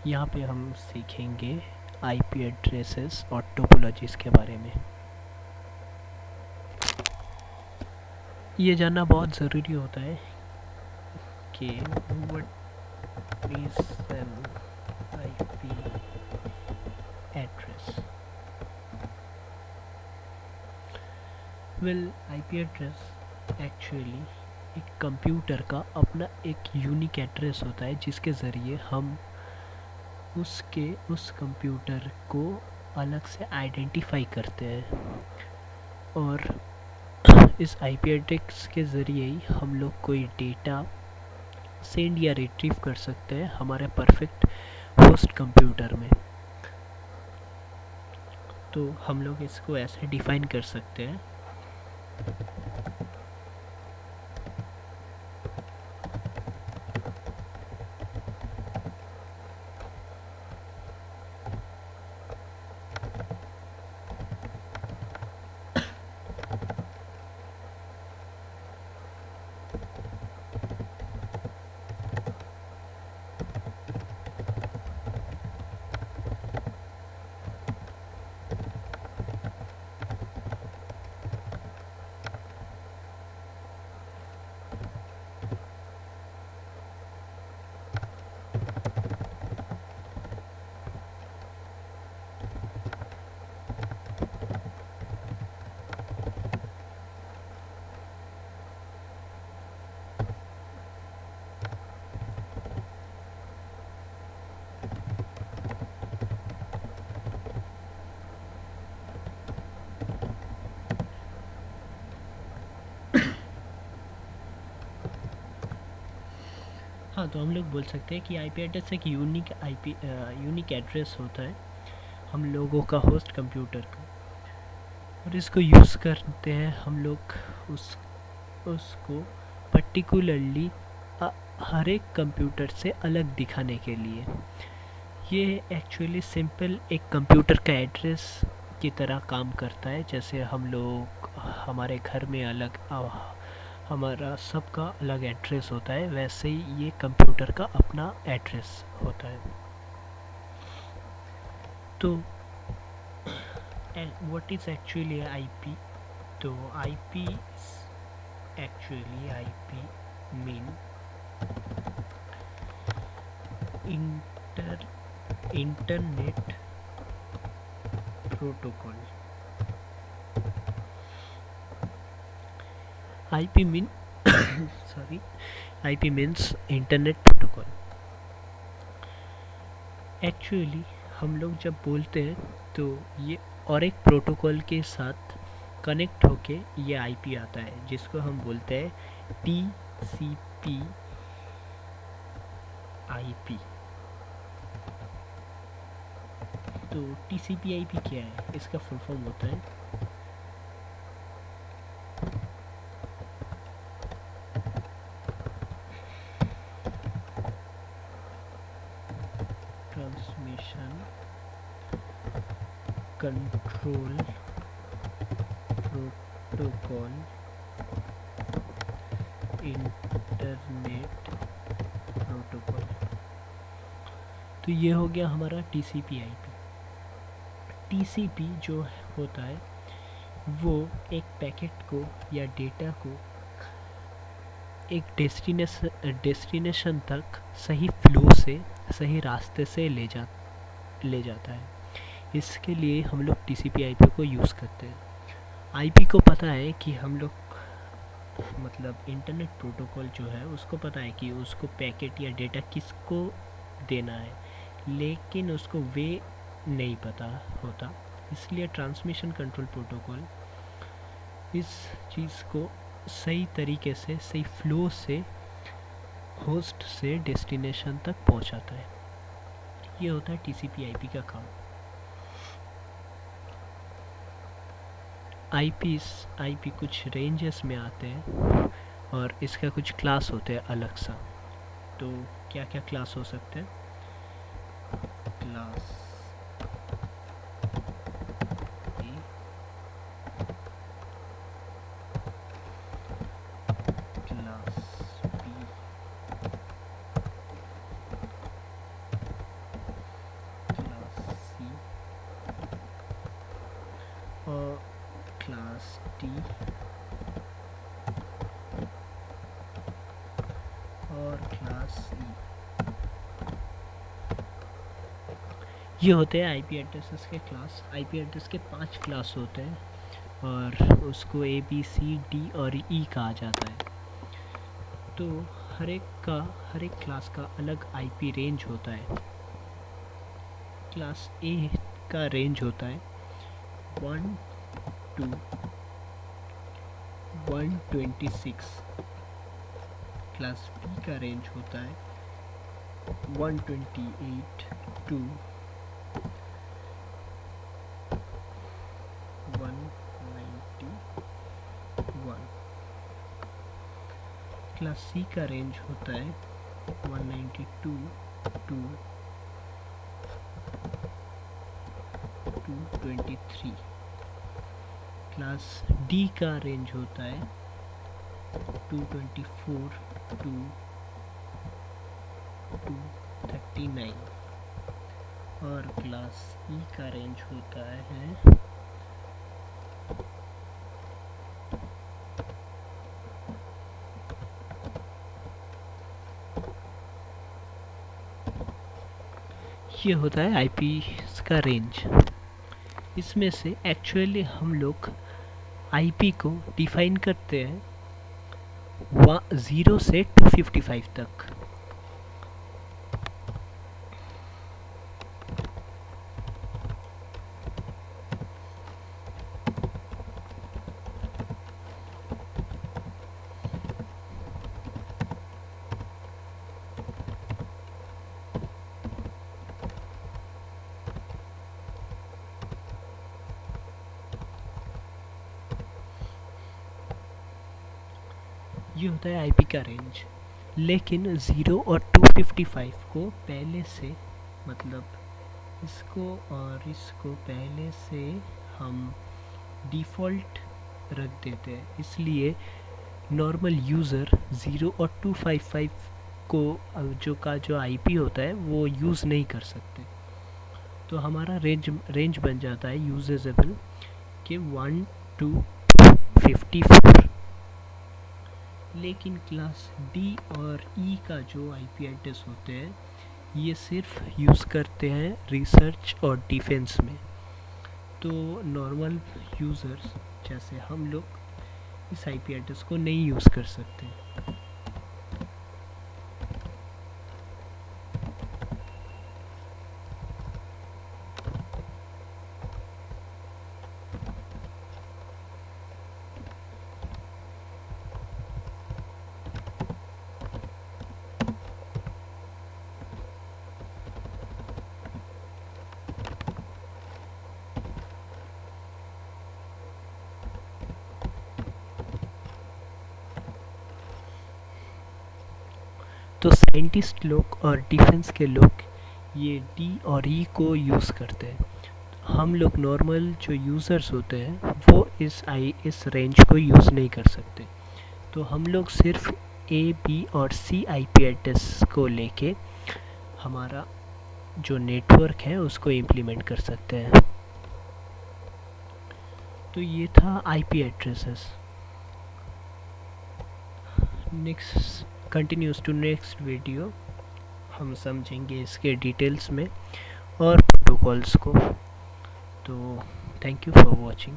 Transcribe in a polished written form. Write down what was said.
यहाँ पे हम सीखेंगे आईपी एड्रेसेस और टोपोलॉजीज़ के बारे में। ये जानना बहुत ज़रूरी होता है कि what is an IP address. Well, IP address actually एक कंप्यूटर का अपना एक यूनिक एड्रेस होता है जिसके ज़रिए हम उस कंप्यूटर को अलग से आइडेंटिफाई करते हैं, और इस आईपी एड्रेस के ज़रिए ही हम लोग कोई डेटा सेंड या रिट्रीव कर सकते हैं हमारे परफेक्ट होस्ट कंप्यूटर में। तो हम लोग इसको ऐसे डिफाइन कर सकते हैं। हाँ, तो हम लोग बोल सकते हैं कि आईपी एड्रेस एक यूनिक एड्रेस होता है हम लोगों का होस्ट कंप्यूटर का, और इसको यूज़ करते हैं हम लोग उसको पर्टिकुलरली हर एक कंप्यूटर से अलग दिखाने के लिए। ये एक्चुअली सिंपल एक कंप्यूटर का एड्रेस की तरह काम करता है। जैसे हम लोग हमारे घर में अलग हमारा सबका अलग एड्रेस होता है, वैसे ही ये कंप्यूटर का अपना एड्रेस होता है। तो व्हाट इज़ एक्चुअली आईपी? तो IP mean internet protocol. IP mean sorry IP means internet protocol. Actually हम लोग जब बोलते हैं तो ये और एक प्रोटोकॉल के साथ कनेक्ट होके ये आईपी आता है, जिसको हम बोलते हैं टीसीपी आईपी। तो टीसीपी आईपी क्या है? इसका फुल फॉर्म होता है transmission control protocol internet protocol. तो ये हो गया हमारा टीसीपी आईपी। टीसीपी जो होता है वो एक पैकेट को या डेटा को एक डेस्टिनेशन तक सही फ्लो से, सही रास्ते से ले जाता है। इसके लिए हम लोग टीसीपी आईपी को यूज़ करते हैं। आईपी को पता है कि हम लोग मतलब इंटरनेट प्रोटोकॉल जो है उसको पता है कि उसको पैकेट या डेटा किसको देना है, लेकिन उसको वे नहीं पता होता। इसलिए ट्रांसमिशन कंट्रोल प्रोटोकॉल इस चीज़ को सही तरीके से, सही फ्लो से होस्ट से डेस्टिनेशन तक पहुंचाता है। ये होता है टीसीपी आईपी का काम। आईपी कुछ रेंजेस में आते हैं और इसका कुछ क्लास होते हैं अलग सा। तो क्या क्या क्लास हो सकते हैं? क्लास ए, क्लास बी, ये होते हैं आईपी एड्रेसेस के क्लास। आईपी एड्रेस के 5 क्लास होते हैं और उसको ए बी सी डी और ई कहा जाता है। तो हर एक क्लास का अलग आईपी रेंज होता है। क्लास ए का रेंज होता है 1 to 126। क्लास बी का रेंज होता है 128 to 191। क्लास सी का रेंज होता है 192 to 223। क्लास डी का रेंज होता है 224 to 239 और क्लास ई का रेंज होता है 2 ये होता है आईपी का रेंज। इसमें से एक्चुअली हम लोग आईपी को डिफाइन करते हैं 0 से 255 तक। ये होता है आईपी का रेंज। लेकिन 0 और 255 को पहले से, मतलब इसको और इसको पहले से हम डिफ़ॉल्ट रख देते हैं, इसलिए नॉर्मल यूज़र 0 और 255 को जो आईपी होता है वो यूज़ नहीं कर सकते। तो हमारा रेंज बन जाता है यूजेबल के 1 to 54। लेकिन क्लास डी और ई का जो आईपी एड्रेस होते हैं ये सिर्फ यूज़ करते हैं रिसर्च और डिफेंस में। तो नॉर्मल यूज़र्स जैसे हम लोग इस आईपी एड्रेस को नहीं यूज़ कर सकते। तो साइंटिस्ट लोग और डिफेंस के लोग ये डी और ई को यूज़ करते हैं। हम लोग नॉर्मल जो यूज़र्स होते हैं वो इस रेंज को यूज़ नहीं कर सकते। तो हम लोग सिर्फ ए बी और सी आईपी एड्रेस को लेके हमारा जो नेटवर्क है उसको इम्प्लीमेंट कर सकते हैं। तो ये था IP addresses. Next continues to next video हम समझेंगे इसके डिटेल्स में और प्रोटोकॉल्स को। तो थैंक यू फॉर वॉचिंग।